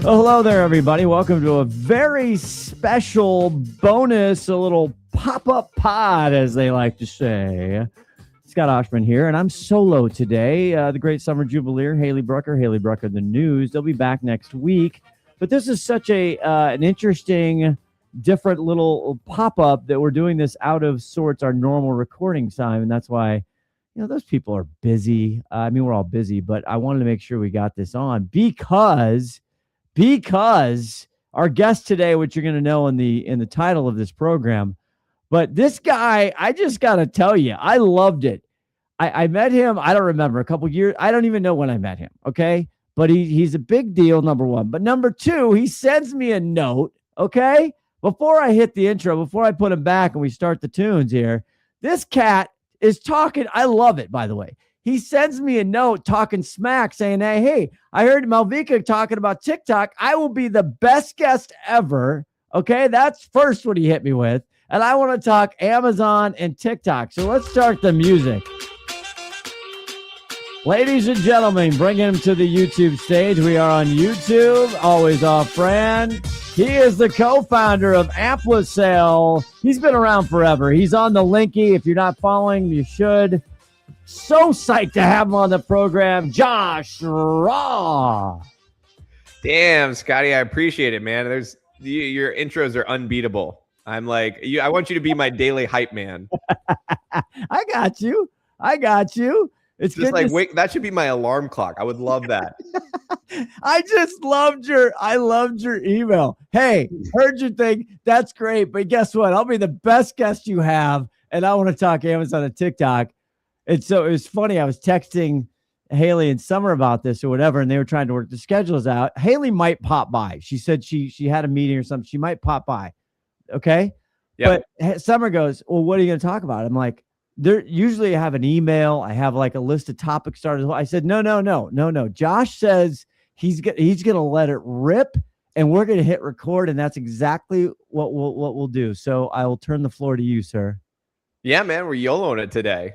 Well, hello there, everybody. Welcome to a very special bonus, a little pop-up pod, as they like to say. Scott Oshman here, and I'm solo today. The great summer jubileer, Haley Brucker, the news. They'll be back next week. But this is such an interesting, different little pop-up that we're doing this out of sorts, our normal recording time, and that's why, those people are busy. We're all busy, but I wanted to make sure we got this on because our guest today, which you're going to know in the title of this program, but this guy, I just got to tell you, I loved it. I met him, I don't remember, a couple years. I don't even know when I met him, okay? But he's a big deal, number one. But number two, he sends me a note, okay? Before I hit the intro, before I put him back and we start the tunes here, this cat is talking. I love it, by the way. He sends me a note talking smack saying, hey, I heard Malvika talking about TikTok. I will be the best guest ever. Okay, that's first what he hit me with. And I want to talk Amazon and TikTok. So let's start the music. Ladies and gentlemen, bring him to the YouTube stage. We are on YouTube, always off-brand. He is the co-founder of Amplacell. He's been around forever. He's on the Linky. If you're not following him, you should. So psyched to have him on the program, Josh Rawe. Damn, Scotty, I appreciate it, man. Your intros are unbeatable. I'm like, I want you to be my daily hype man. I got you. It's just good like, wait, that should be my alarm clock. I would love that. I loved your email. Hey, heard your thing. That's great. But guess what? I'll be the best guest you have. And I want to talk Amazon and TikTok. And so it was funny. I was texting Haley and Summer about this or whatever, and they were trying to work the schedules out. Haley might pop by. She said she had a meeting or something. She might pop by. Okay. Yep. But Summer goes, well, what are you going to talk about? I'm like, usually I have an email. I have like a list of topic starters. I said, no. Josh says he's going to let it rip and we're going to hit record. And that's exactly what we'll do. So I will turn the floor to you, sir. Yeah, man, we're YOLOing it today.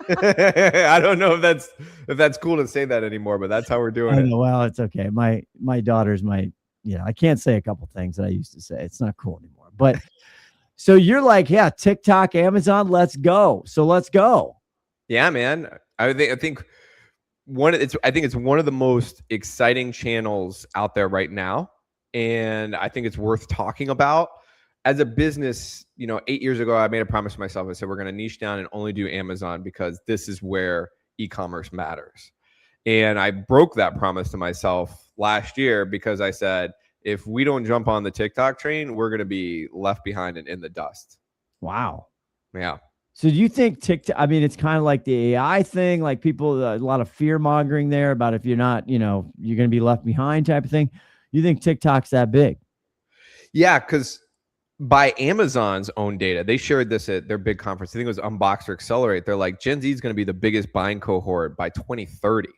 I don't know if that's cool to say that anymore, but that's how we're doing it. Well, it's okay. My daughters might, I can't say a couple things that I used to say. It's not cool anymore. But so you're like, yeah, TikTok, Amazon, let's go. So let's go. Yeah, man. I think it's one of the most exciting channels out there right now, and I think it's worth talking about. As a business, 8 years ago, I made a promise to myself. I said, we're going to niche down and only do Amazon because this is where e-commerce matters. And I broke that promise to myself last year because I said, if we don't jump on the TikTok train, we're going to be left behind and in the dust. Wow. Yeah. So do you think TikTok, it's kind of like the AI thing, like people, a lot of fear mongering there about if you're not, you're going to be left behind type of thing. You think TikTok's that big? Yeah, because by Amazon's own data, they shared this at their big conference. I think it was Unbox or Accelerate. They're like, Gen Z is going to be the biggest buying cohort by 2030.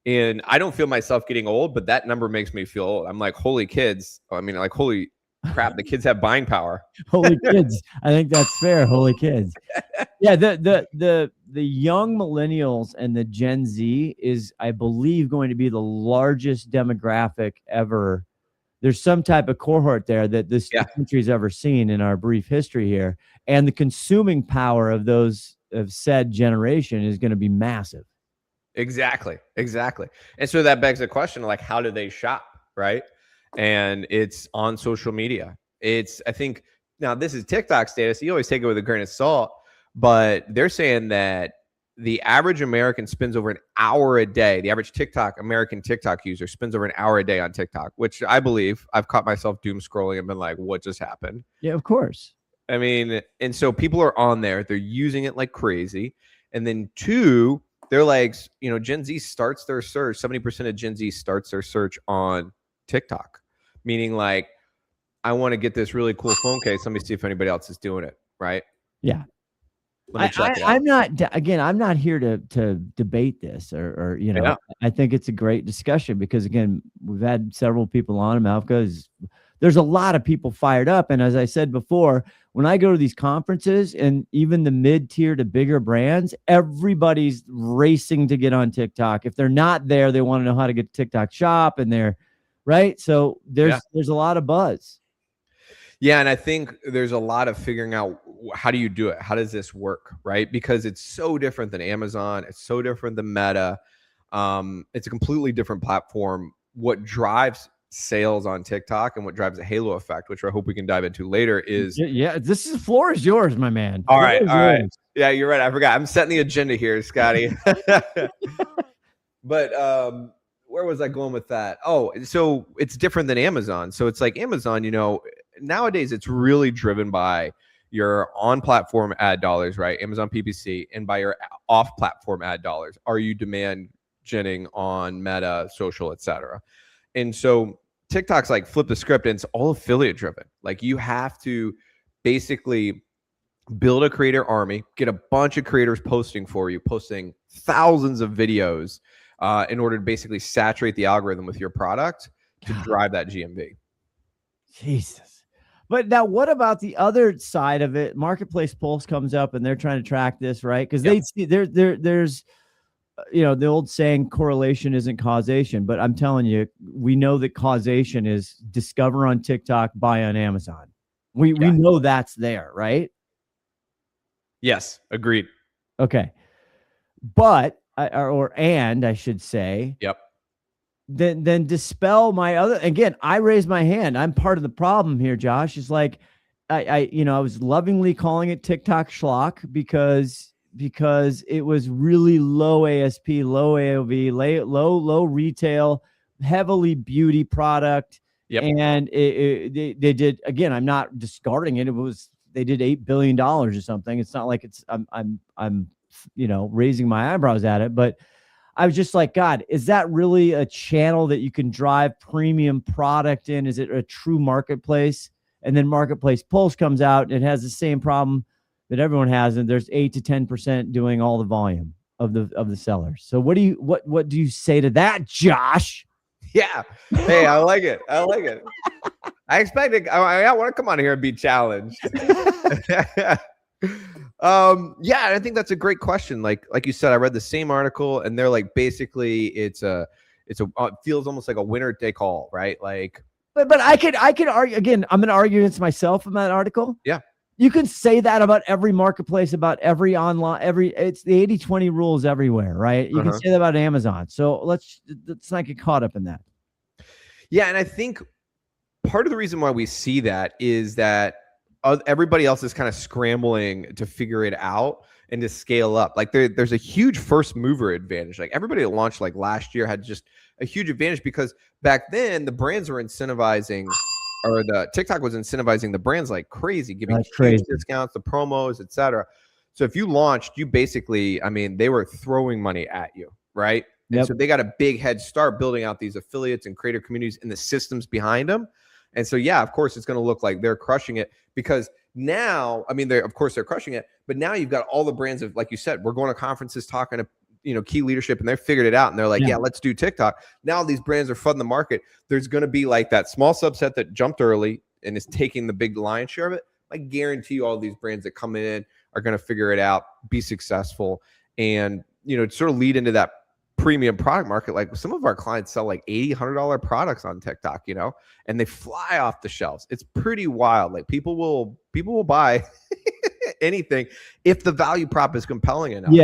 And I don't feel myself getting old, but that number makes me feel old. I'm like, holy kids. Holy crap, the kids have buying power. Holy kids. I think that's fair. Holy kids. Yeah, the young millennials and the Gen Z is, I believe, going to be the largest demographic ever. There's some type of cohort there that this country's ever seen in our brief history here. And the consuming power of said generation is going to be massive. Exactly. And so that begs the question, like, how do they shop, right? And it's on social media. I think, now this is TikTok's data, so you always take it with a grain of salt, but they're saying that the average American spends over an hour a day. The average American TikTok user spends over an hour a day on TikTok, which I believe. I've caught myself doom scrolling and been like, what just happened? Yeah, of course. And so people are on there. They're using it like crazy. And then two, they're like, Gen Z starts their search. 70% of Gen Z starts their search on TikTok, meaning like, I want to get this really cool phone case. Let me see if anybody else is doing it. Right. Yeah. I'm not here to debate this or I think it's a great discussion because, again, we've had several people on Malvika. There's a lot of people fired up. And as I said before, when I go to these conferences and even the mid-tier to bigger brands, everybody's racing to get on TikTok. If they're not there, they want to know how to get TikTok shop, and they're right? So there's a lot of buzz. Yeah, and I think there's a lot of figuring out how do you do it? How does this work, right? Because it's so different than Amazon. It's so different than Meta. It's a completely different platform. What drives sales on TikTok and what drives the halo effect, which I hope we can dive into later, is Floor is yours, my man. All right. Yeah, you're right. I forgot. I'm setting the agenda here, Scotty. But where was I going with that? Oh, so it's different than Amazon. So it's like Amazon, nowadays it's really driven by your on-platform ad dollars, right? Amazon PPC, and by your off-platform ad dollars. Are you demand genning on Meta, social, etc.? And so TikTok's like flip the script, and it's all affiliate driven. Like you have to basically build a creator army, get a bunch of creators posting for you, posting thousands of videos in order to basically saturate the algorithm with your product to drive that GMV. Jesus. But now what about the other side of it? Marketplace Pulse comes up and they're trying to track this, right? Because they see there's the old saying, correlation isn't causation, but I'm telling you, we know that causation is discover on TikTok, buy on Amazon. We know that's there, right? Yes, agreed. Okay. But I should say, yep. Then dispel my other, again, I raised my hand. I'm part of the problem here, Josh. It's like, I was lovingly calling it TikTok schlock because it was really low ASP, low AOV, low retail, heavily beauty product. Yep. And they did, again, I'm not discarding it. They did $8 billion or something. It's not like I'm raising my eyebrows at it, but I was just like, God, is that really a channel that you can drive premium product in? Is it a true marketplace? And then Marketplace Pulse comes out and it has the same problem that everyone has, and there's 8 to 10% doing all the volume of the sellers. So what do you say to that, Josh? Yeah. Hey, I like it. I expected. I want to come on here and be challenged. I think that's a great question. Like you said, I read the same article, and they're like, basically, it feels almost like a winner take all, right? Like, but I could argue again. I'm going to argue against myself in that article. Yeah. You can say that about every marketplace, about every online, it's the 80-20 rules everywhere, right? You can say that about Amazon. So let's not get caught up in that. Yeah. And I think part of the reason why we see that is that everybody else is kind of scrambling to figure it out and to scale up. Like there's a huge first mover advantage. Like everybody that launched like last year had just a huge advantage because back then the brands were incentivizing, or the TikTok was incentivizing the brands like crazy, giving huge discounts, the promos, etc. So if you launched, you basically, they were throwing money at you, right? Yep. And so they got a big head start building out these affiliates and creator communities and the systems behind them. And so, yeah, of course, it's going to look like they're crushing it because now, they're crushing it, but now you've got all the brands of, like you said, we're going to conferences talking to, key leadership, and they're figured it out. And they're like, yeah, let's do TikTok. Now these brands are flooding the market. There's going to be like that small subset that jumped early and is taking the big lion's share of it. I guarantee you all these brands that come in are going to figure it out, be successful, and, sort of lead into that premium product market. Like some of our clients sell like $80, $100 products on TikTok, and they fly off the shelves. It's pretty wild. Like people will buy anything if the value prop is compelling enough.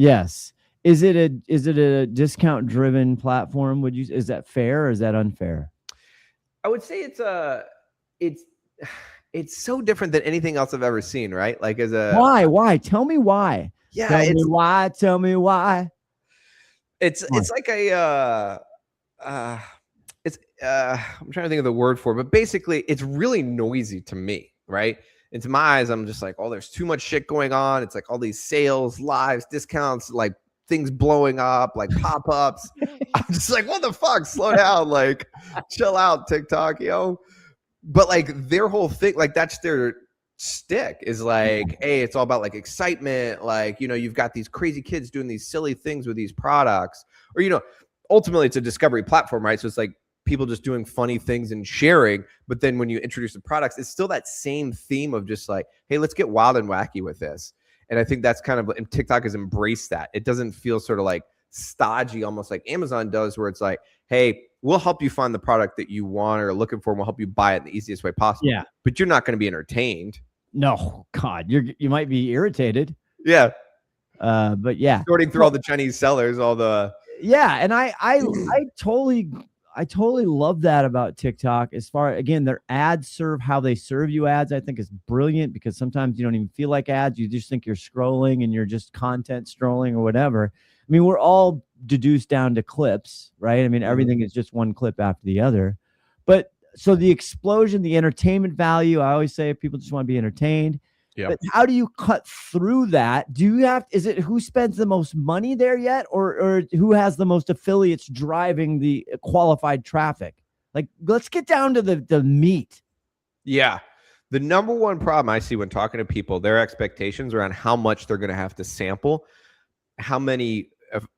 Yes. Is it a discount driven platform? Is that fair or is that unfair? I would say it's so different than anything else I've ever seen, right? Like why? Tell me why. Yeah. Tell me why. It's like I'm trying to think of the word for it, but basically it's really noisy to me, right? And to my eyes, I'm just like, oh, there's too much shit going on. It's like all these sales, lives, discounts, like things blowing up, like pop-ups. I'm just like, what the fuck? Slow down, like chill out, TikTok, But like their whole thing, like that's their stick is like, hey, it's all about like excitement. Like, you've got these crazy kids doing these silly things with these products, or, ultimately it's a discovery platform, right? So it's like people just doing funny things and sharing. But then when you introduce the products, it's still that same theme of just like, hey, let's get wild and wacky with this. And I think that's kind of, and TikTok has embraced that. It doesn't feel sort of like stodgy, almost like Amazon does, where it's like, hey, we'll help you find the product that you want or are looking for, and we'll help you buy it in the easiest way possible. Yeah. But you're not going to be entertained. No, God, you might be irritated. Yeah. But yeah, sorting through all the Chinese sellers, all the and I totally love that about TikTok. As far, again, their ads serve how they serve you ads, I think is brilliant, because sometimes you don't even feel like ads. You just think you're scrolling and you're just content strolling or whatever. I mean, we're all deduced down to clips, right? I mean, everything is just one clip after the other. But so the explosion, the entertainment value, I always say people just want to be entertained. Yeah. But how do you cut through that? Do you have, is it who spends the most money there yet, or who has the most affiliates driving the qualified traffic? Like, let's get down to the meat. Yeah. The number one problem I see when talking to people, their expectations around how much they're going to have to sample, how many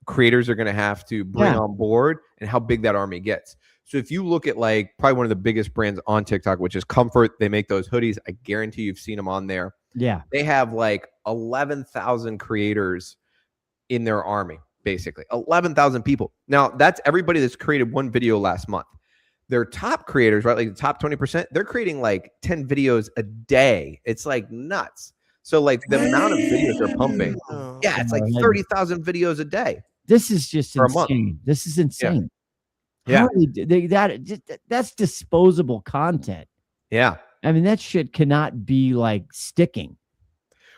creators are going to have to bring on board, and how big that army gets. So if you look at like probably one of the biggest brands on TikTok, which is Comfort, they make those hoodies. I guarantee you've seen them on there. Yeah. They have like 11,000 creators in their army, basically 11,000 people. Now that's everybody that's created one video last month. Their top creators, right? Like the top 20%, they're creating like 10 videos a day. It's like nuts. So like the amount of videos they're pumping. Yeah. It's like 30,000 videos a day. This is just insane. This is insane. Yeah. That's disposable content. Yeah. I mean, that shit cannot be like sticking.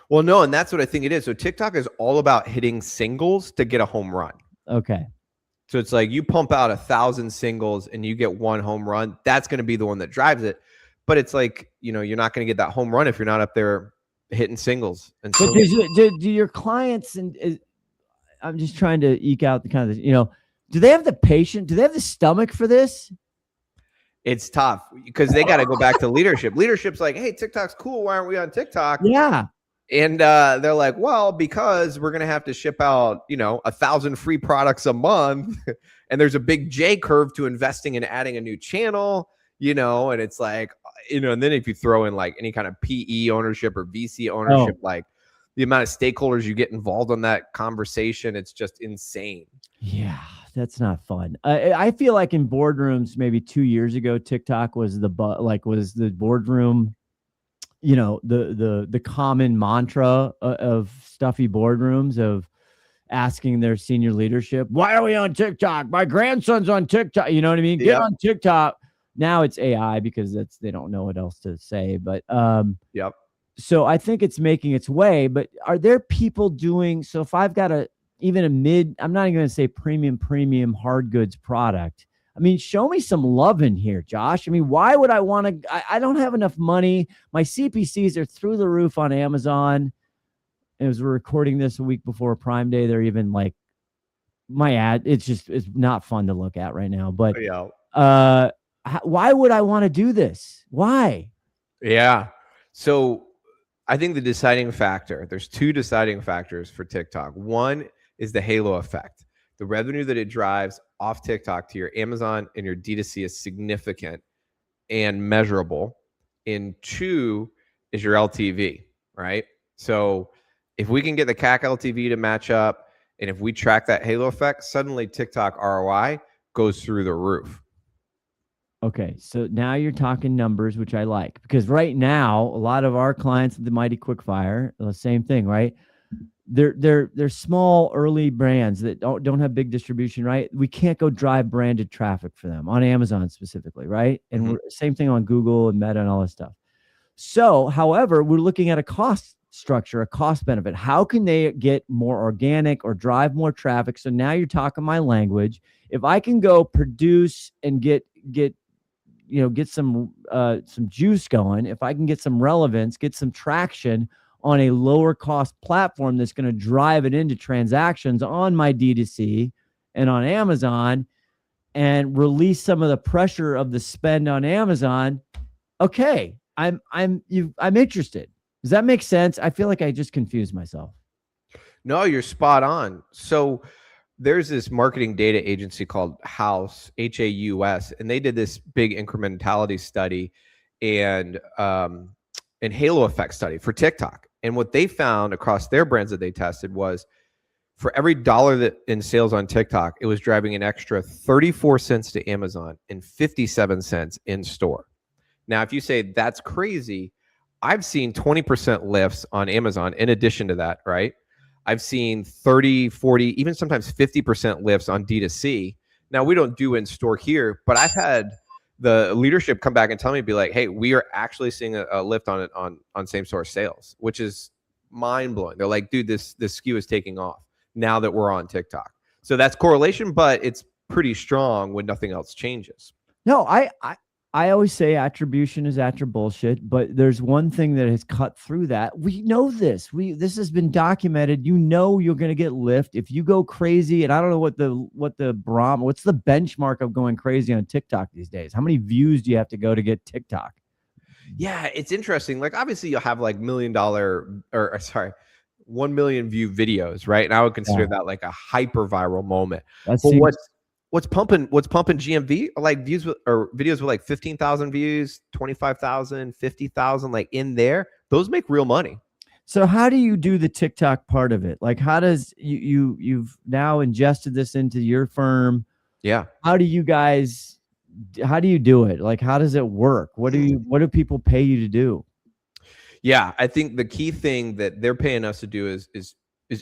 Well, no, and that's what I think it is. So TikTok is all about hitting singles to get a home run. Okay. So it's like you pump out 1,000 singles and you get one home run. That's going to be the one that drives it. But it's like, you know, you're not going to get that home run if you're not up there hitting singles. And but do your clients, and I'm just trying to eke out the kind of, you know, do they have the patience? Do they have the stomach for this? It's tough because they got to go back to leadership. Leadership's like, hey, TikTok's cool. Why aren't we on TikTok? Yeah. And they're like, well, because we're going to have to ship out, you know, 1,000 free products a month. And there's a big J curve to investing in adding a new channel, you know, and it's like, you know, and then if you throw in like any kind of PE ownership or VC ownership, like the amount of stakeholders you get involved on that conversation, it's just insane. Yeah. That's not fun. I feel like in boardrooms, maybe 2 years ago, TikTok was the boardroom, you know, the common mantra of stuffy boardrooms of asking their senior leadership, why are we on TikTok? My grandson's on TikTok. You know what I mean? Get on TikTok. Now it's AI because they don't know what else to say. But so I think it's making its way. But are there people doing, so if I've got even a mid, I'm not even going to say premium hard goods product. I mean, show me some love in here, Josh. I mean, why would I want to? I don't have enough money. My CPCs are through the roof on Amazon. As we're recording this a week before Prime Day, they're even like my ad. It's not fun to look at right now. But why would I want to do this? Why? Yeah. So I think the deciding factor, there's two deciding factors for TikTok. One is the halo effect. The revenue that it drives off TikTok to your Amazon and your D2C is significant and measurable. And two is your LTV, right? So if we can get the CAC LTV to match up, and if we track that halo effect, suddenly TikTok ROI goes through the roof. Okay, so now you're talking numbers, which I like, because right now a lot of our clients at the Mighty Quickfire, the same thing, right? They're small early brands that don't have big distribution, right? We can't go drive branded traffic for them on Amazon specifically, right? And same thing on Google and Meta and all this stuff. So, however, we're looking at a cost structure, a cost benefit. How can they get more organic or drive more traffic? So now you're talking my language. If I can go produce and get some juice going, if I can get some relevance, get some traction on a lower cost platform that's going to drive it into transactions on my D2C and on Amazon, and release some of the pressure of the spend on Amazon, okay, I'm interested. Does that make sense? I feel like I just confused myself. No, you're spot on. So there's this marketing data agency called House, Haus, and they did this big incrementality study and halo effect study for TikTok. And what they found across their brands that they tested was for every dollar that in sales on TikTok, it was driving an extra 34 cents to Amazon and 57 cents in store. Now, if you say that's crazy, I've seen 20% lifts on Amazon in addition to that, right? I've seen 30, 40, even sometimes 50% lifts on D2C. Now, we don't do in store here, but I've had the leadership come back and tell me, be like, hey, we are actually seeing a lift on same store sales, which is mind blowing. They're like, dude, this SKU is taking off now that we're on TikTok. So that's correlation, but it's pretty strong when nothing else changes. No, I always say attribution is bullshit, but there's one thing that has cut through that. We know this. This has been documented. You know you're going to get lift if you go crazy. And I don't know what's the benchmark of going crazy on TikTok these days? How many views do you have to go to get TikTok? Yeah, it's interesting. Like obviously you'll have like $1 million view videos, right? And I would consider that like a hyper viral moment. What's pumping GMV like views or videos with like 15,000 views, 25,000, 50,000, like in there, those make real money. So how do you do the TikTok part of it? Like how does you've now ingested this into your firm? Yeah. How do you do it? Like, how does it work? What do people pay you to do? Yeah. I think the key thing that they're paying us to do is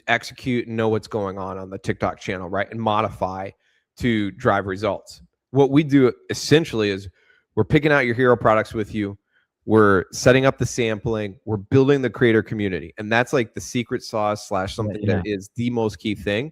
execute and know what's going on the TikTok channel, right? And modify to drive results. What we do essentially is we're picking out your hero products with you. We're setting up the sampling. We're building the creator community. And that's like the secret sauce / something that is the most key thing.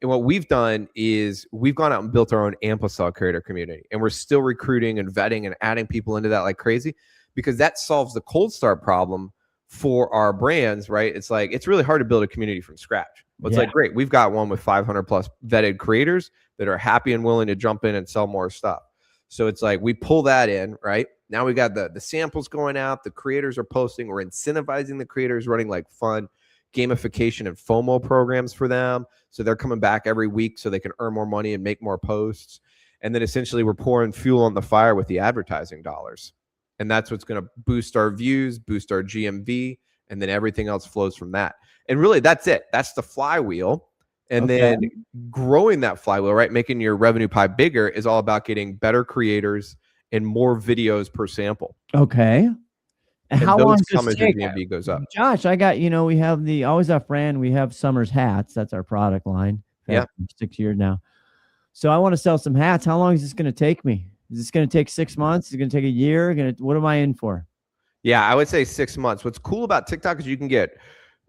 And what we've done is we've gone out and built our own Amplify creator community. And we're still recruiting and vetting and adding people into that like crazy, because that solves the cold start problem for our brands, right? It's like, it's really hard to build a community from scratch. But it's like, great, we've got one with 500 plus vetted creators that are happy and willing to jump in and sell more stuff. So it's like, we pull that in, right? Now we got the samples going out, the creators are posting, we're incentivizing the creators, running like fun gamification and FOMO programs for them. So they're coming back every week so they can earn more money and make more posts. And then essentially we're pouring fuel on the fire with the advertising dollars. And that's what's going to boost our views, boost our GMV, and then everything else flows from that. And really, that's it. That's the flywheel. And then growing that flywheel, right? Making your revenue pie bigger is all about getting better creators and more videos per sample. Okay. And how long does this take? GMV goes up. Josh, I got, we have the Always Off brand. We have Summer's hats. That's our product line. Yeah. 6 years now. So I want to sell some hats. How long is this going to take me? Is this going to take 6 months? Is it going to take a year? What am I in for? Yeah, I would say 6 months. What's cool about TikTok is you can get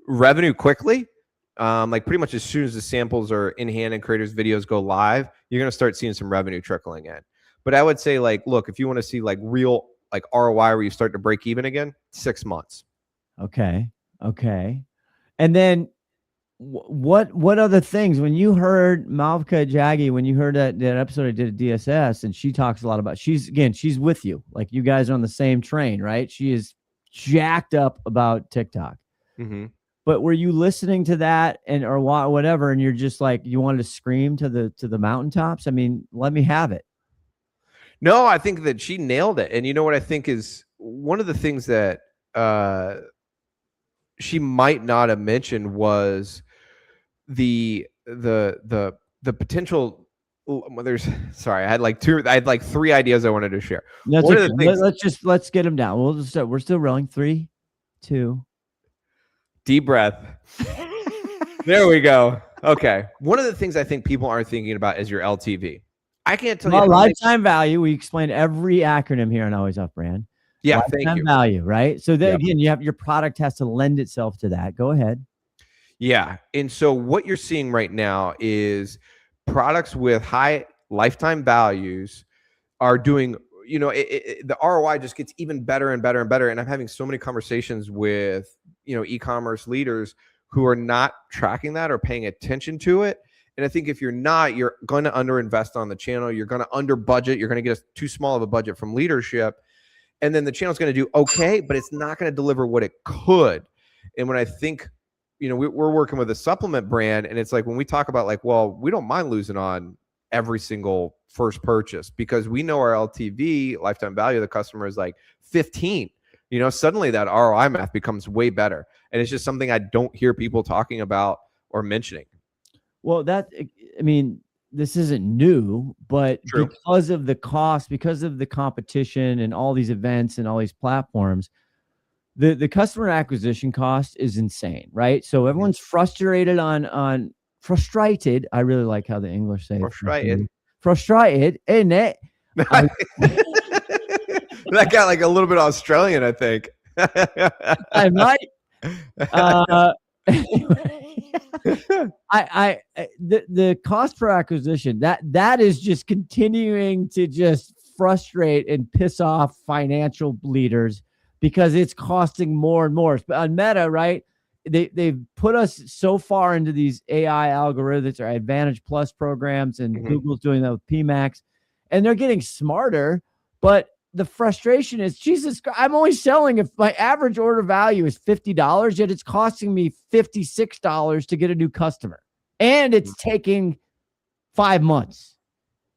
revenue quickly. Like pretty much as soon as the samples are in hand and creators' videos go live, you're going to start seeing some revenue trickling in. But I would say, like, look, if you want to see like real like ROI where you start to break even again, 6 months. Okay. And then what other things, when you heard Malvika Jaggi, when you heard that episode I did at DSS, and she talks a lot about, she's with you, like you guys are on the same train, right? She is jacked up about TikTok. Mm-hmm. But were you listening to that or whatever, and you're just like, you wanted to scream to the mountaintops? I mean, let me have it. No, I think that she nailed it. And you know what I think is one of the things that she might not have mentioned was the potential. I had like 3 ideas I wanted to share. Let's get them down. We'll just start. We're still rolling. 3, 2. Deep breath. There we go. Okay. One of the things I think people aren't thinking about is your LTV. I can't tell you. Lifetime value. We explained every acronym here on Always Off Brand. Yeah. Lifetime thank you. value, right? So then again, you have your product has to lend itself to that. Go ahead. Yeah. And so what you're seeing right now is products with high lifetime values are doing, the ROI just gets even better and better and better. And I'm having so many conversations with, e-commerce leaders who are not tracking that or paying attention to it. And I think if you're not, you're going to underinvest on the channel. You're going to under budget. You're going to get too small of a budget from leadership. And then the channel's going to do okay, but it's not going to deliver what it could. And when I think, we're working with a supplement brand, and it's like when we talk about like, well, we don't mind losing on every single first purchase because we know our LTV, lifetime value of the customer, is like 15. Suddenly that ROI math becomes way better. And it's just something I don't hear people talking about or mentioning. Well, I mean, this isn't new, but True. because of the cost, because of the competition and all these events and all these platforms, the customer acquisition cost is insane, right? So everyone's frustrated frustrated. I really like how the English say Frustrated. Frustrated, isn't it? That got like a little bit Australian, I think. I might. The cost per acquisition, that is just continuing to just frustrate and piss off financial leaders because it's costing more and more. But on Meta, right? They've put us so far into these AI algorithms or Advantage Plus programs, and Google's doing that with PMax, and they're getting smarter. But the frustration is, Jesus Christ, I'm only selling if my average order value is $50, yet it's costing me $56 to get a new customer. And it's taking 5 months.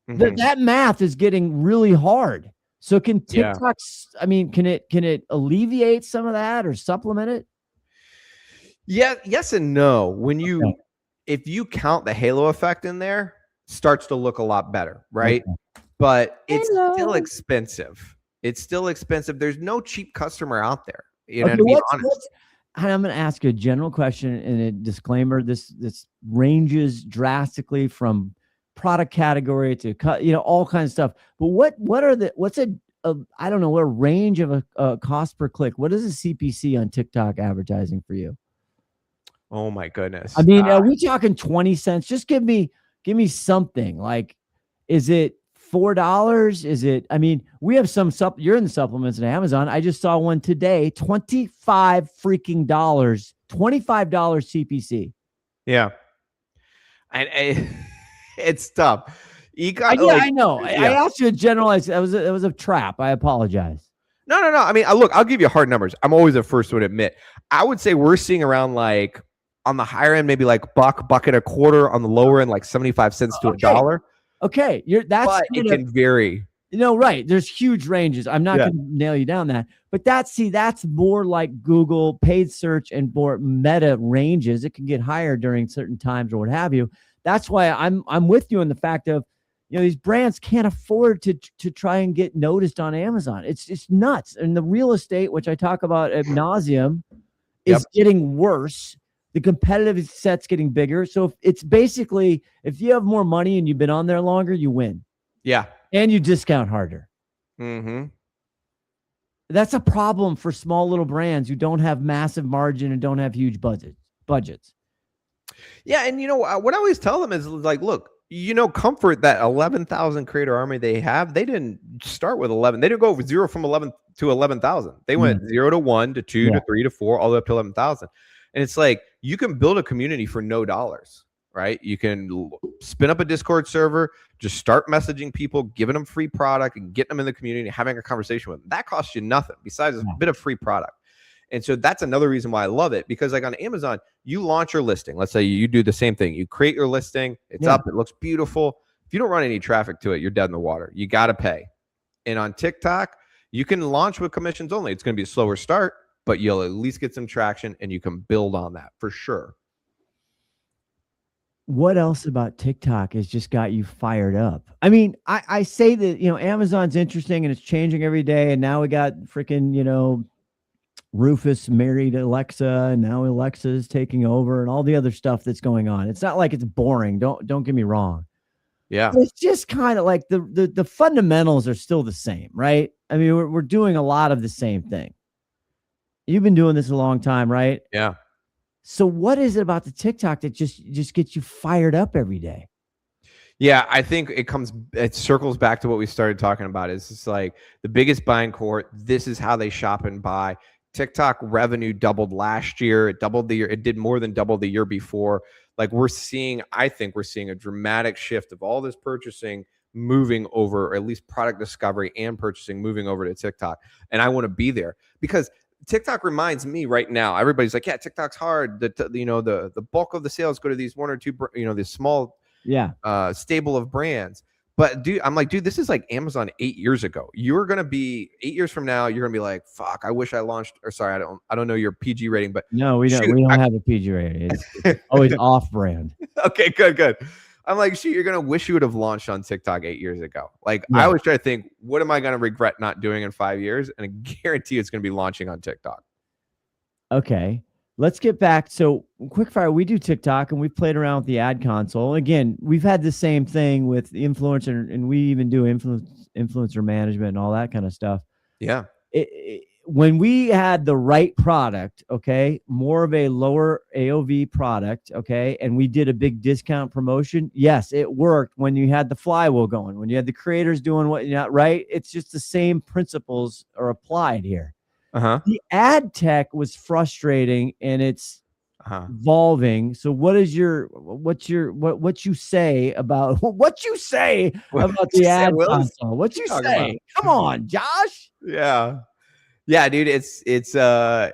That math is getting really hard. So can TikTok, I mean, can it alleviate some of that or supplement it? Yeah, yes and no. If you count the halo effect in there, starts to look a lot better, right? Okay. But it's still expensive. It's still expensive. There's no cheap customer out there. You know, to be honest. I'm going to ask you a general question and a disclaimer. This ranges drastically from product category to all kinds of stuff. But what's a I don't know, what range of a cost per click? What is a CPC on TikTok advertising for you? Oh my goodness. I mean, are we talking 20 cents? Just give me something. Like, is it $4? Is it, I mean, we have some you're in the supplements at Amazon. I just saw one today, $25 CPC. Yeah. And it's tough. You got, I know. Yeah. I asked you a generalized, it was a trap. I apologize. No. I mean, look, I'll give you hard numbers. I'm always the first to admit. I would say we're seeing around, like, on the higher end, maybe like $1.25. On the lower end, like 75 cents to $1. Okay, but it can vary. Right. There's huge ranges. I'm not going to nail you down that, but that's more like Google paid search and more Meta ranges. It can get higher during certain times or what have you. That's why I'm with you in the fact of, these brands can't afford to try and get noticed on Amazon. It's just nuts. And the real estate, which I talk about ad nauseum, is getting worse. The competitive set's getting bigger. So it's basically, if you have more money and you've been on there longer, you win. Yeah. And you discount harder. That's a problem for small little brands who don't have massive margin and don't have huge budgets. Yeah. And what I always tell them is, like, look, Comfort, that 11,000 creator army they have, they didn't start with 11. They didn't go zero from 11 to 11,000. They went 0 to 1 to 2 to 3 to 4, all the way up to 11,000. And it's like, you can build a community for no dollars, right? You can spin up a Discord server, just start messaging people, giving them free product and getting them in the community, having a conversation with them. That costs you nothing besides a bit of free product. And so that's another reason why I love it, because like on Amazon, you launch your listing. Let's say you do the same thing. You create your listing. It's up. It looks beautiful. If you don't run any traffic to it, you're dead in the water. You got to pay. And on TikTok, you can launch with commissions only. It's going to be a slower start, but you'll at least get some traction and you can build on that for sure. What else about TikTok has just got you fired up? I mean, I say that, Amazon's interesting and it's changing every day. And now we got freaking, Rufus married Alexa, and now Alexa's taking over and all the other stuff that's going on. It's not like it's boring. Don't get me wrong. Yeah. It's just kind of like the fundamentals are still the same, right? I mean, we're doing a lot of the same thing. You've been doing this a long time, right? Yeah. So what is it about the TikTok that just gets you fired up every day? Yeah, I think it circles back to what we started talking about. It's just like the biggest buying cohort. This is how they shop and buy. TikTok revenue doubled last year. It doubled the year. It did more than double the year before. Like I think we're seeing a dramatic shift of all this purchasing moving over, or at least product discovery and purchasing moving over to TikTok. And I want to be there because TikTok reminds me right now, everybody's like, yeah, TikTok's hard. The bulk of the sales go to these one or two, these small stable of brands. But dude, I'm like, dude, this is like Amazon 8 years ago. You're gonna be 8 years from now. You're gonna be like, fuck, I wish I launched. Or sorry, I don't know your PG rating, but no, we don't. We don't have a PG rating. It's always off-brand. Okay, good. I'm like, shoot, you're gonna wish you would have launched on TikTok 8 years ago. Like, Yeah. I always try to think, what am I gonna regret not doing in 5 years? And I guarantee it's gonna be launching on TikTok. Okay. Let's get back. So Quickfire, we do TikTok and we've played around with the ad console. Again, we've had the same thing with influencer, and we even do influencer management and all that kind of stuff. Yeah. When we had the right product, okay, more of a lower AOV product, okay, and we did a big discount promotion, yes, it worked when you had the flywheel going, when you had the creators doing what you're not right. It's just the same principles are applied here. The ad tech was frustrating and it's evolving. So what you say about the ad console? What you say? Come on, Josh. Yeah, dude. It's I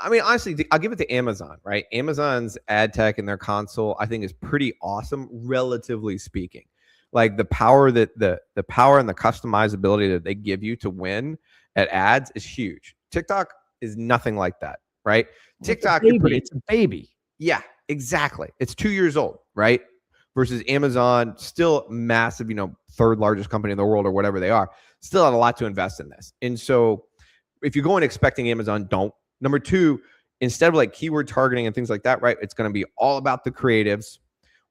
mean, honestly, I'll give it to Amazon, right? Amazon's ad tech and their console, I think, is pretty awesome, relatively speaking. Like the power that the power and the customizability that they give you to win at ads is huge. TikTok is nothing like that, right? TikTok, it's a baby. Yeah, exactly. It's 2 years old, right? Versus Amazon, still massive, third largest company in the world or whatever they are, still have a lot to invest in this. And so if you're going expecting Amazon, don't. Number two, instead of like keyword targeting and things like that, right? It's going to be all about the creatives.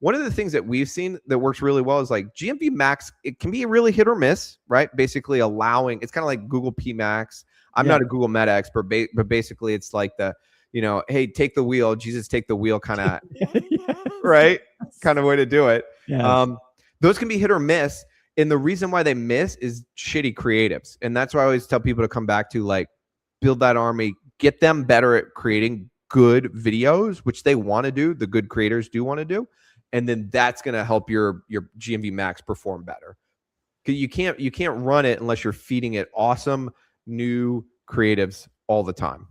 One of the things that we've seen that works really well is like GMV Max. It can be really hit or miss, right? Basically allowing, it's kind of like Google P Max. I'm not a Google Meta expert, but basically it's like the, hey, take the wheel, Jesus, take the wheel kind of, right? Kind of way to do it. Yes. Those can be hit or miss. And the reason why they miss is shitty creatives. And that's why I always tell people to come back to like, build that army, get them better at creating good videos, which they want to do. The good creators do want to do. And then that's going to help your GMV Max perform better. Because you can't run it unless you're feeding it awesome new creatives all the time.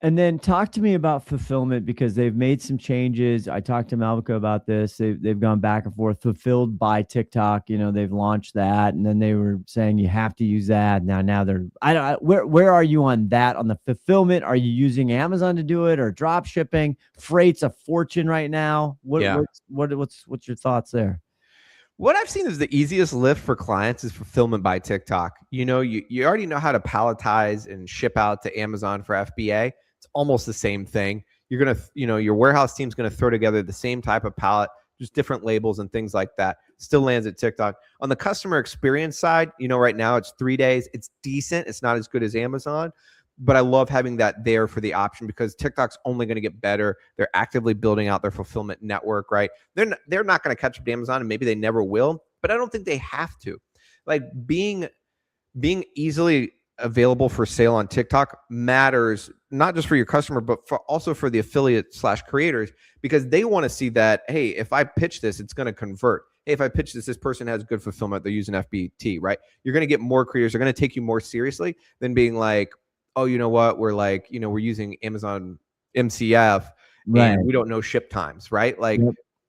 And then talk to me about fulfillment, because they've made some changes. I talked to Malvika about this. They've gone back and forth. Fulfilled by TikTok, they've launched that, and then they were saying you have to use that. Now they're where are you on that, on the fulfillment? Are you using Amazon to do it or drop shipping? Freight's a fortune right now. What's your thoughts there? What I've seen is the easiest lift for clients is fulfillment by TikTok. You already know how to palletize and ship out to Amazon for FBA. It's almost the same thing. You're going to, your warehouse team's going to throw together the same type of pallet, just different labels and things like that. Still lands at TikTok. On the customer experience side, right now it's 3 days. It's decent. It's not as good as Amazon, but I love having that there for the option because TikTok's only going to get better. They're actively building out their fulfillment network, right? They're not going to catch up to Amazon, and maybe they never will, but I don't think they have to. Like being easily available for sale on TikTok matters not just for your customer, but also for the affiliate/creators, because they want to see that, hey, if I pitch this, it's going to convert. Hey, if I pitch this person has good fulfillment, they're using FBT, right? You're going to get more creators. They're going to take you more seriously than being like, oh, you know what? We're like, we're using Amazon MCF and we don't know ship times, right? Like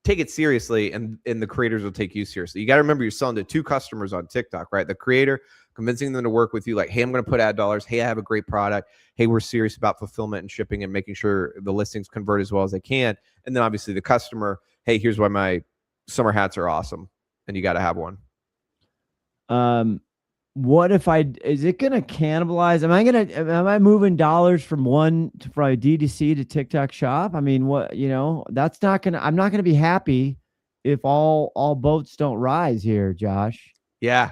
take it seriously and the creators will take you seriously. You got to remember you're selling to two customers on TikTok, right? The creator, convincing them to work with you like, hey, I'm going to put ad dollars. Hey, I have a great product. Hey, we're serious about fulfillment and shipping and making sure the listings convert as well as they can. And then obviously the customer, hey, here's why my summer hats are awesome. And you got to have one. What if is it going to cannibalize? Am I moving dollars from one to probably DTC to TikTok shop? I mean, that's not going to, I'm not going to be happy if all boats don't rise here, Josh. Yeah.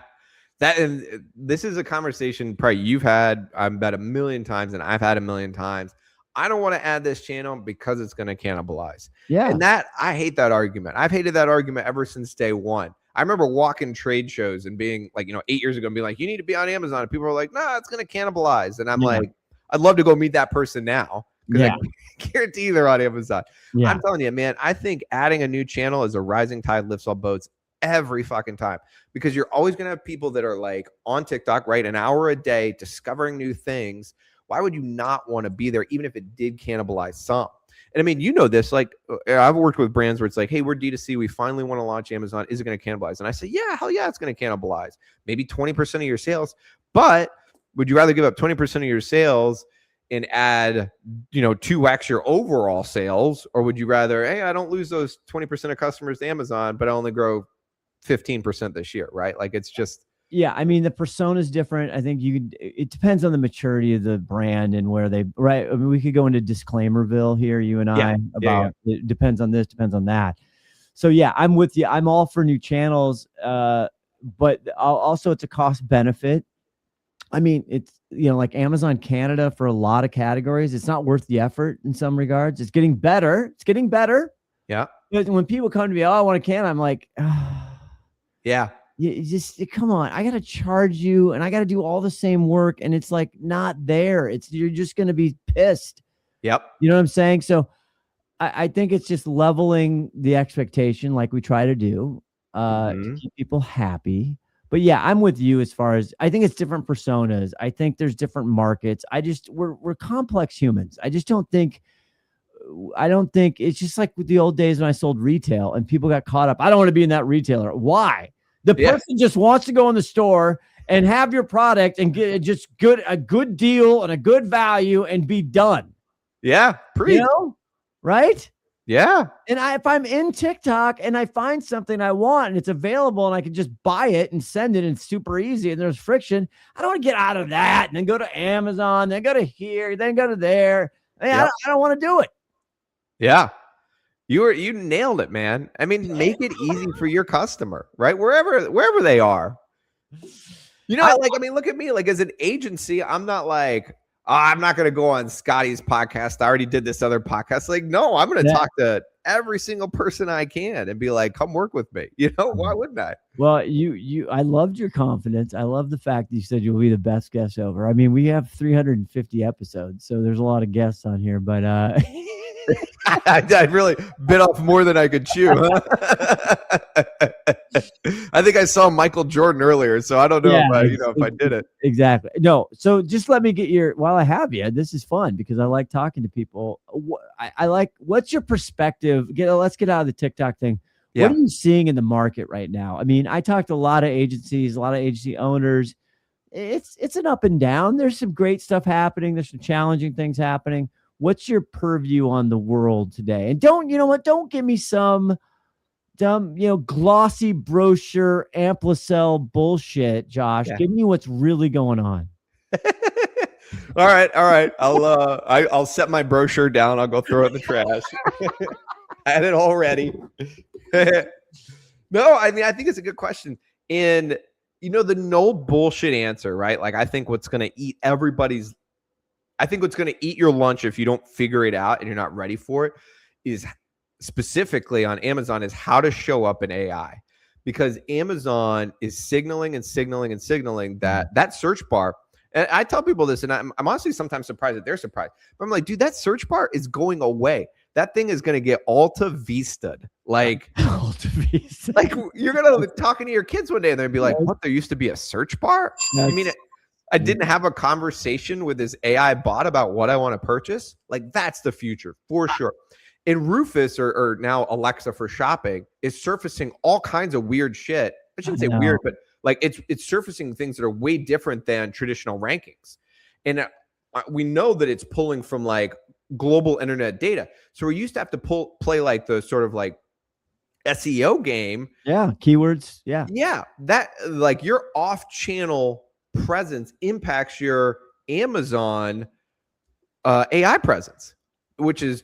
And this is a conversation probably you've had, I bet, 1 million times, and I've had 1 million times. I don't want to add this channel because it's going to cannibalize. Yeah. And I hate that argument. I've hated that argument ever since day one. I remember walking trade shows and being like, 8 years ago, and being like, you need to be on Amazon. And people were like, no, it's going to cannibalize. And I'm like, I'd love to go meet that person now because I guarantee they're on Amazon. Yeah. I'm telling you, man, I think adding a new channel is a rising tide lifts all boats every fucking time, because you're always going to have people that are like on TikTok, right? An hour a day discovering new things. Why would you not want to be there, even if it did cannibalize some? And I mean, you know this, like I've worked with brands where it's like, hey, we're D2C. We finally want to launch Amazon. Is it going to cannibalize? And I say, yeah, hell yeah, it's going to cannibalize. Maybe 20% of your sales. But would you rather give up 20% of your sales and add, 2x your overall sales? Or would you rather, hey, I don't lose those 20% of customers to Amazon, but I only grow 15% this year, right? Like it's just. Yeah, I mean, the persona is different. I think it depends on the maturity of the brand and where right? I mean, we could go into disclaimerville here, you and I, about it depends on this, depends on that. So yeah, I'm with you. I'm all for new channels, but also it's a cost benefit. I mean, it's, like Amazon Canada for a lot of categories, it's not worth the effort in some regards. It's getting better. Yeah. But when people come to me, oh, I want a can, I'm like, yeah. You just come on. I got to charge you and I got to do all the same work. And it's like not there. You're just going to be pissed. Yep. You know what I'm saying? So I think it's just leveling the expectation like we try to do to keep people happy. But yeah, I'm with you as far as I think it's different personas. I think there's different markets. We're complex humans. I don't think it's just like with the old days when I sold retail and people got caught up. I don't want to be in that retailer. Why? The person just wants to go in the store and have your product and get just a good deal and a good value and be done. Yeah. Right? Yeah. And if I'm in TikTok and I find something I want and it's available and I can just buy it and send it and it's super easy and there's friction, I don't want to get out of that and then go to Amazon, then go to here, then go to there. I don't want to do it. Yeah. You nailed it, man. I mean, make it easy for your customer, right? Wherever they are. Look at me. Like as an agency, I'm not like, I'm not going to go on Scotty's podcast. I already did this other podcast. Like, no, I'm going to talk to every single person I can and be like, come work with me. Why wouldn't I? Well, I loved your confidence. I love the fact that you said you'll be the best guest ever. I mean, we have 350 episodes, so there's a lot of guests on here, but I really bit off more than I could chew. Huh? I think I saw Michael Jordan earlier, so I don't know if I did it. Exactly. No. So just let me get while I have you, this is fun because I like talking to people. What's your perspective? Let's get out of the TikTok thing. Yeah. What are you seeing in the market right now? I mean, I talked to a lot of agencies, a lot of agency owners. It's an up and down. There's some great stuff happening. There's some challenging things happening. What's your purview on the world today? And don't give me some dumb, glossy brochure Amplicel bullshit, Josh. Yeah. Give me what's really going on. All right. I'll set my brochure down. I'll go throw it in the trash. I had it all ready. No, I mean, I think it's a good question. And the no bullshit answer, right? Like I think what's going to eat what's going to eat your lunch if you don't figure it out and you're not ready for it is specifically on Amazon is how to show up in AI, because Amazon is signaling that search bar. And I tell people this, and I'm honestly sometimes surprised that they're surprised. But I'm like, dude, that search bar is going away. That thing is going to get Alta Vista'd. Like, like you're going to be talking to your kids one day and they're going to be like, what, there used to be a search bar? I mean, I didn't have a conversation with this AI bot about what I want to purchase. Like that's the future for sure. And Rufus or now Alexa for shopping is surfacing all kinds of weird shit. I shouldn't say weird, but like it's surfacing things that are way different than traditional rankings. And we know that it's pulling from like global internet data. So we used to have to play like the sort of like SEO game. Yeah. Keywords. Yeah. Yeah. That like your off-channel presence impacts your Amazon AI presence, which is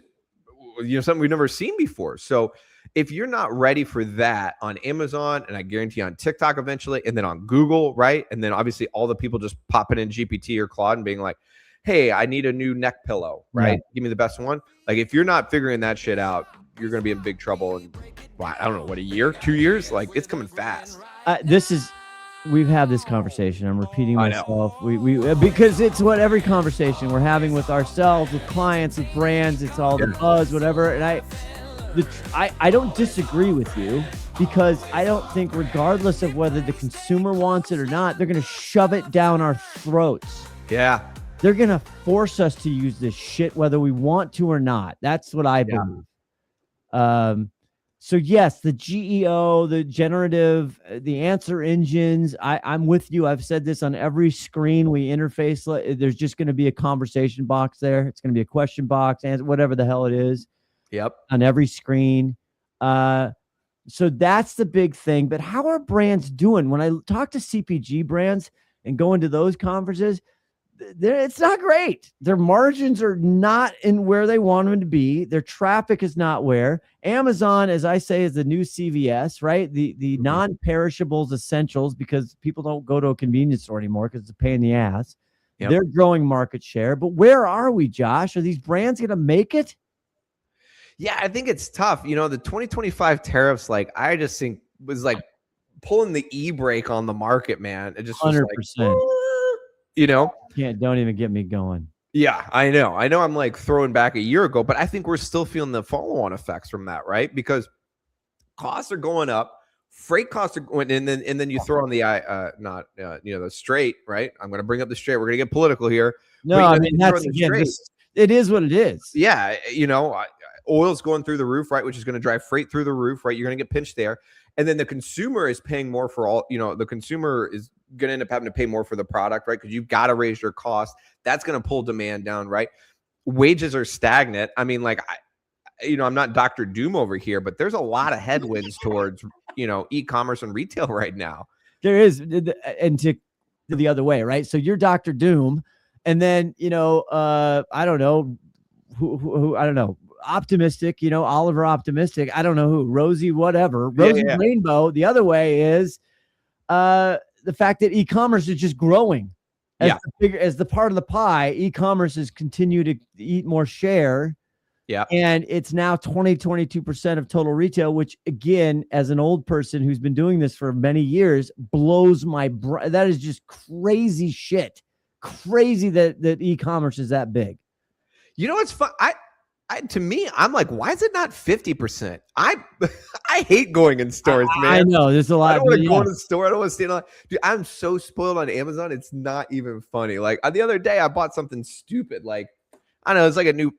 something we've never seen before. So if you're not ready for that on Amazon, and I guarantee on TikTok eventually, and then on Google, right? And then obviously all the people just popping in GPT or Claude and being like, hey, I need a new neck pillow, right? Yeah. Give me the best one. Like if you're not figuring that shit out, you're going to be in big trouble. And I don't know, what, a year, 2 years? Like it's coming fast. We've had this conversation. I'm repeating myself. We because it's what every conversation we're having with ourselves, with clients, with brands. It's all the buzz, whatever. And I don't disagree with you because I don't think, regardless of whether the consumer wants it or not, they're going to shove it down our throats. Yeah. They're going to force us to use this shit, whether we want to or not. That's what I believe. So yes, the GEO, the generative, the answer engines, I'm with you. I've said this on every screen we interface. There's just going to be a conversation box there. It's going to be a question box and whatever the hell it is. Yep. On every screen. So that's the big thing. But how are brands doing? When I talk to CPG brands and go into those conferences, it's not great. Their margins are not in where they want them to be. Their traffic is not where. Amazon, as I say, is the new CVS, right? The non-perishables essentials, because people don't go to a convenience store anymore because it's a pain in the ass. Yep. They're growing market share. But where are we, Josh? Are these brands going to make it? Yeah, I think it's tough. You know, the 2025 tariffs, like, I just think was like pulling the e-brake on the market, man. It just 100%. Like, you know, don't even get me going. Yeah, I know. I'm like throwing back a year ago, but I think we're still feeling the follow-on effects from that, right? Because costs are going up, freight costs are going, and then you throw on the the straight, right? I'm going to bring up the straight. We're going to get political here. No, I mean, that's again, it is what it is. Yeah, oil's going through the roof, right? Which is going to drive freight through the roof, right? You're going to get pinched there. And then the consumer is paying more for all, the consumer is going to end up having to pay more for the product, right? Because you've got to raise your cost. That's going to pull demand down, right? Wages are stagnant. I mean, like, I'm not Dr. Doom over here, but there's a lot of headwinds towards, e-commerce and retail right now. There is, and to the other way, right? So you're Dr. Doom, and then, I don't know who I don't know. Optimistic, Oliver Optimistic. I don't know who, Rosie, whatever. Rosie Rainbow. The other way is the fact that e-commerce is just growing. As the part of the pie, e-commerce has continued to eat more share. Yeah. And it's now 22% of total retail, which again, as an old person who's been doing this for many years, blows my brain. That is just crazy shit. Crazy that e-commerce is that big. You know what's fun? To me, I'm like, why is it not 50%? I hate going in stores, man. I know there's a lot. I don't want to go in the store. I don't want to stand on. Dude, I'm so spoiled on Amazon. It's not even funny. Like the other day, I bought something stupid. Like, I don't know, it's like a new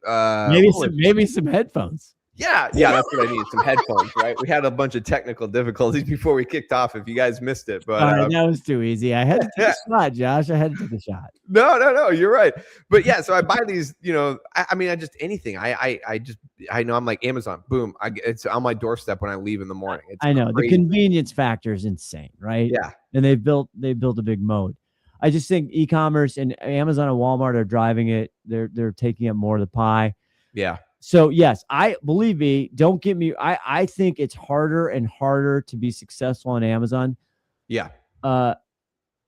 maybe some headphones. Yeah, that's what I need. Some headphones, right? We had a bunch of technical difficulties before we kicked off. If you guys missed it, but that was too easy. I had to take a shot, Josh. I had to take a shot. No, you're right. But yeah, so I buy these. I just anything. I know. I'm like Amazon. Boom. It's on my doorstep when I leave in the morning. I know the convenience factor is insane, right? Yeah, and they built a big moat. I just think e-commerce and Amazon and Walmart are driving it. They're taking up more of the pie. Yeah. So yes, believe me, don't get me. I think it's harder and harder to be successful on Amazon. Yeah.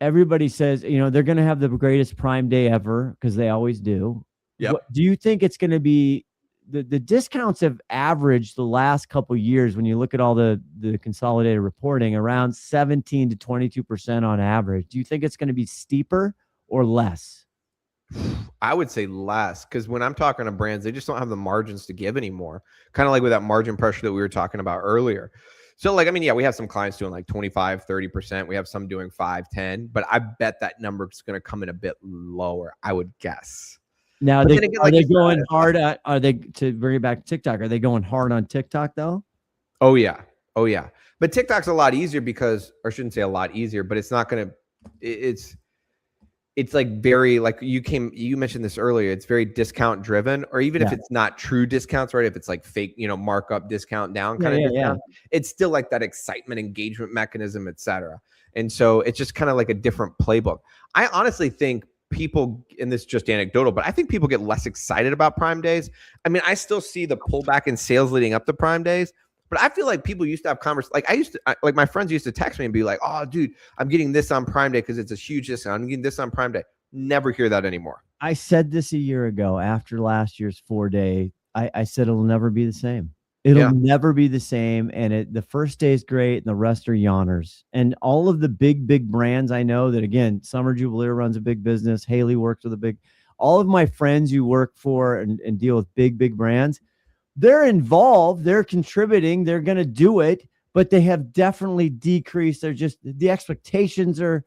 Everybody says, they're going to have the greatest Prime Day ever because they always do. Yeah. Do you think it's going to be the discounts have averaged the last couple of years when you look at all the consolidated reporting around 17 to 22% on average? Do you think it's going to be steeper or less? I would say less, because when I'm talking to brands, they just don't have the margins to give anymore. Kind of like with that margin pressure that we were talking about earlier. So we have some clients doing like 25, 30%. We have some doing 5, 10, but I bet that number is going to come in a bit lower, I would guess. Now, are they going hard to bring it back to TikTok? Are they going hard on TikTok though? Oh yeah. But TikTok's a lot easier because, or I shouldn't say a lot easier, but it's not going to, it's like very, like you mentioned this earlier, it's very discount driven, or even if it's not true discounts, right? If it's like fake, markup discount down kind of discount, it's still like that excitement, engagement mechanism, etc. And so it's just kind of like a different playbook. I honestly think people, and this is just anecdotal, but I think people get less excited about Prime Days. I mean, I still see the pullback in sales leading up to Prime Days, but I feel like people used to have conversations. Like my friends used to text me and be like, "Oh, dude, I'm getting this on Prime Day because it's a huge discount. I'm getting this on Prime Day." Never hear that anymore. I said this a year ago after last year's 4-day. I said it'll never be the same. It'll never be the same. And the first day is great and the rest are yawners. And all of the big brands I know that, again, Summer Jubileer runs a big business. Haley works with all of my friends who work for and deal with big brands, they're involved, they're contributing, they're going to do it, but they have definitely decreased. The expectations are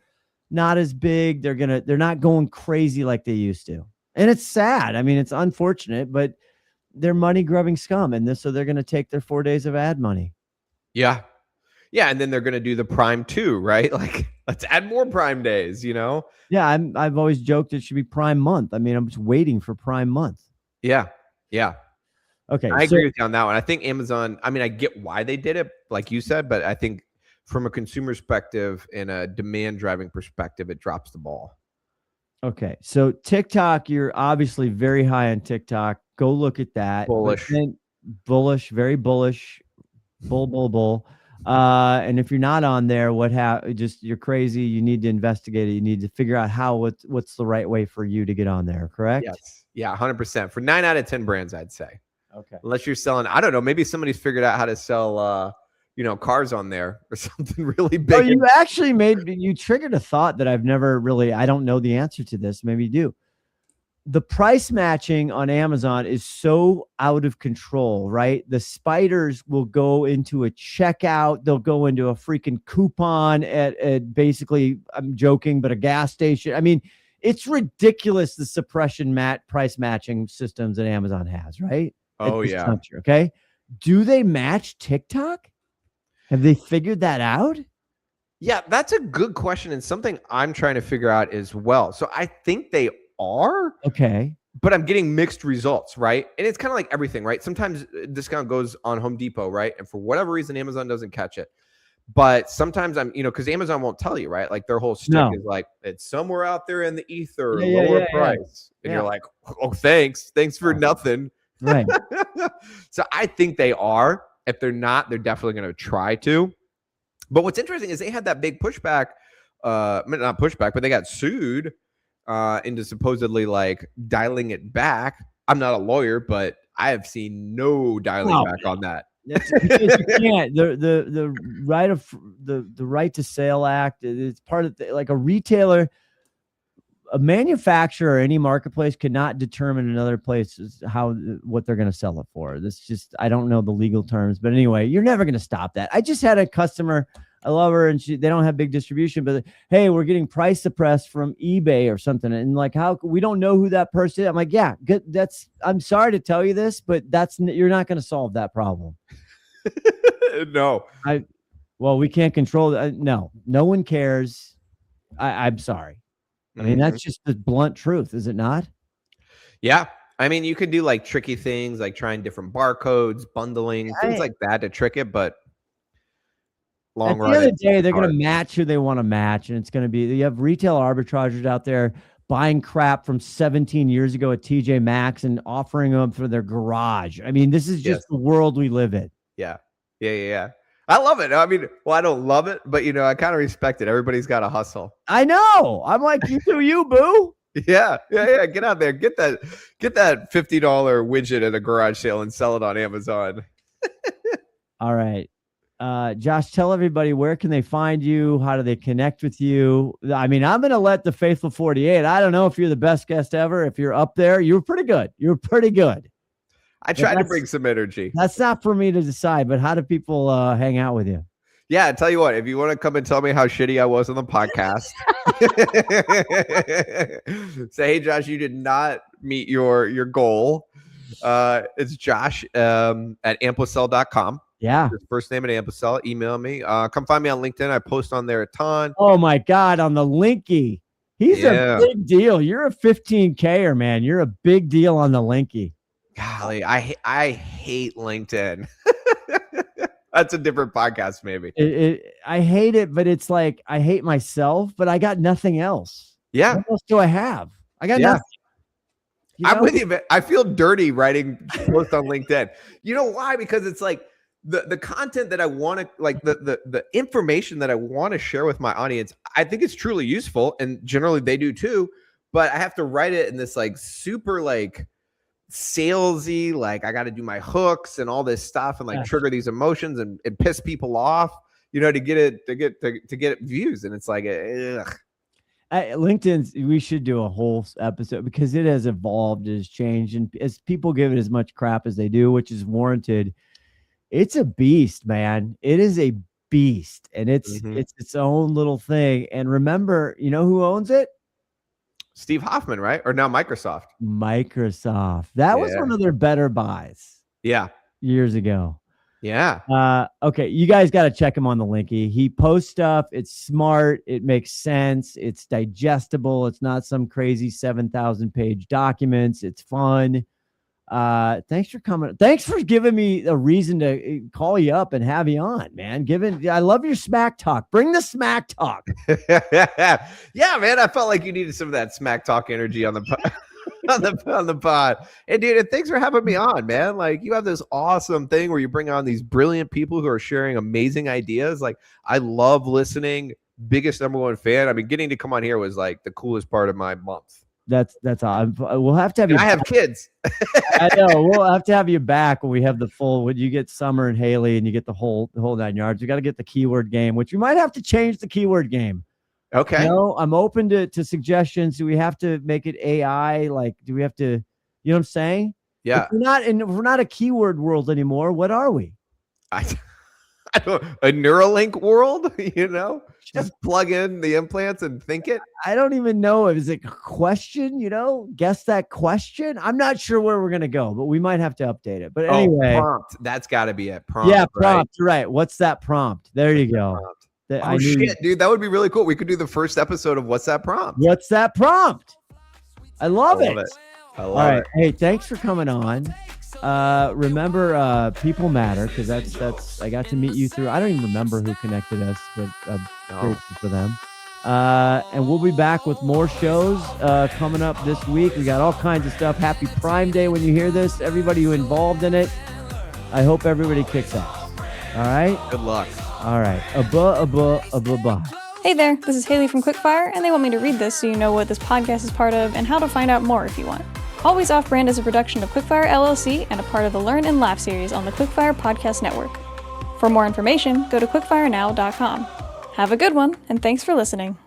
not as big. They're not going crazy like they used to. And it's sad. I mean, it's unfortunate, but they're money grubbing scum. And so they're going to take their 4 days of ad money. Yeah. Yeah. And then they're going to do the Prime 2, right? Like, let's add more Prime days, Yeah. I've always joked it should be Prime month. I mean, I'm just waiting for Prime month. Yeah. Yeah. Okay. I agree with you on that one. I think Amazon, I mean, I get why they did it, like you said, but I think from a consumer perspective and a demand driving perspective, it drops the ball. Okay. So TikTok, you're obviously very high on TikTok. Go look at that. Bullish. Bullish, very bullish. Bull. And if you're not on there, just you're crazy. You need to investigate it. You need to figure out what's the right way for you to get on there. Correct? Yes. Yeah. 100%. For 9 out of 10 brands, I'd say. Okay. Unless you're selling, I don't know, maybe somebody's figured out how to sell, cars on there or something really big. Oh, you actually you triggered a thought that I don't know the answer to this. Maybe you do. The price matching on Amazon is so out of control, right? The spiders will go into a checkout. They'll go into a freaking coupon at basically, I'm joking, but a gas station. I mean, it's ridiculous, the suppression price matching systems that Amazon has, right? Oh, yeah. Country, okay. Do they match TikTok? Have they figured that out? Yeah, that's a good question and something I'm trying to figure out as well. So I think they are. Okay. But I'm getting mixed results, right? And it's kind of like everything, right? Sometimes discount goes on Home Depot, right? And for whatever reason, Amazon doesn't catch it. But sometimes because Amazon won't tell you, right? Like their whole stick is like, it's somewhere out there in the ether, lower price. And you're like, oh, thanks for nothing. Right. So I think they are. If they're not, they're definitely going to try to. But what's interesting is they had that big pushback, not pushback, but they got sued into supposedly like dialing it back. I'm not a lawyer, but I have seen no dialing back on that. That's because you can't. The right of the Right to Sale Act. It's part of like a retailer. A manufacturer or any marketplace cannot determine another place what they're going to sell it for. This just, I don't know the legal terms, but anyway, you're never going to stop that. I just had a customer, I love her, and they don't have big distribution, but hey, we're getting price suppressed from eBay or something. And like, how we don't know who that person is. I'm like, yeah, good. I'm sorry to tell you this, but you're not going to solve that problem. No, we can't control that. No one cares. I'm sorry. I mean, that's just the blunt truth, is it not? Yeah. I mean, you could do like tricky things like trying different barcodes, bundling, things like that to trick it. But long run, at the end of the day, they're going to match who they want to match. And it's going to be, you have retail arbitragers out there buying crap from 17 years ago at TJ Maxx and offering them for their garage. I mean, this is just the world we live in. Yeah. I love it. I mean, I don't love it, but I kind of respect it. Everybody's got to hustle. I know. I'm like, you do you, boo. Yeah. Get out there. Get that $50 widget at a garage sale and sell it on Amazon. All right. Josh, tell everybody, where can they find you? How do they connect with you? I mean, I'm going to let the faithful 48. I don't know if you're the best guest ever. If you're up there, you're pretty good. I tried to bring some energy. That's not for me to decide, but how do people hang out with you? Yeah, I tell you what, if you want to come and tell me how shitty I was on the podcast, say, hey, Josh, you did not meet your goal. It's Josh at Amplacell.com. Yeah. His first name at Amplacell. Email me. Come find me on LinkedIn. I post on there a ton. Oh, my God, on the Linky. He's a big deal. You're a 15K-er, man. You're a big deal on the Linky. Golly, I hate LinkedIn. That's a different podcast, maybe. I hate it, but it's like I hate myself, but I got nothing else. Yeah. What else do I have? I got nothing. I'm with you, but I feel dirty writing posts on LinkedIn. You know why? Because it's like the content that I want to, like the information that I want to share with my audience, I think it's truly useful, and generally they do too. But I have to write it in this like super like salesy, like I got to do my hooks and all this stuff and like trigger these emotions and piss people off, to get views. And it's like, ugh. LinkedIn's, we should do a whole episode because it has evolved, it has changed, and as people give it as much crap as they do, which is warranted, it's a beast, man. It is a beast, and it's its own little thing. And remember, you know who owns it? Steve Hoffman, right? Or now Microsoft. Microsoft. That was one of their better buys. Yeah. Years ago. Yeah. Okay. You guys got to check him on the Linky. He posts stuff. It's smart. It makes sense. It's digestible. It's not some crazy 7,000 page documents. It's fun. Thanks for coming. Thanks for giving me a reason to call you up and have you on, man. I love your smack talk. Bring the smack talk. Yeah, man. I felt like you needed some of that smack talk energy on the on the pod. And dude, and thanks for having me on, man. Like, you have this awesome thing where you bring on these brilliant people who are sharing amazing ideas. Like, I love listening. Biggest #1 fan. I mean, getting to come on here was like the coolest part of my month. That's all. We'll have to have you. I have kids. I know. We'll have to have you back when we have the full. When you get Summer and Haley and you get the whole 9 yards. You got to get the keyword game, which we might have to change the keyword game. Okay. You know, I'm open to suggestions. Do we have to make it AI? Like, do we have to? You know what I'm saying? Yeah. If we're not a keyword world anymore, what are we? I don't. A Neuralink world. You know. Just plug in the implants and think it. I don't even know. Is it a question? You know, guess that question. I'm not sure where we're gonna go, but we might have to update it. But anyway, prompt. That's got to be it. Prompt. Yeah, prompt. Right. What's that prompt? There you go. Shit, dude, that would be really cool. We could do the first episode of What's That Prompt? What's that prompt? I love it. I love it. Hey, thanks for coming on. Remember, people matter, because that's I got to meet you through. I don't even remember who connected us, but grateful for them. And we'll be back with more shows coming up this week. We got all kinds of stuff. Happy Prime Day when you hear this. Everybody who involved in it. I hope everybody kicks ass. All right. Good luck. All right. Bye. Hey there, this is Haley from Quickfire, and they want me to read this so you know what this podcast is part of and how to find out more if you want. Always Off Brand is a production of Quickfire LLC and a part of the Learn and Laugh series on the Quickfire Podcast Network. For more information, go to quickfirenow.com. Have a good one, and thanks for listening.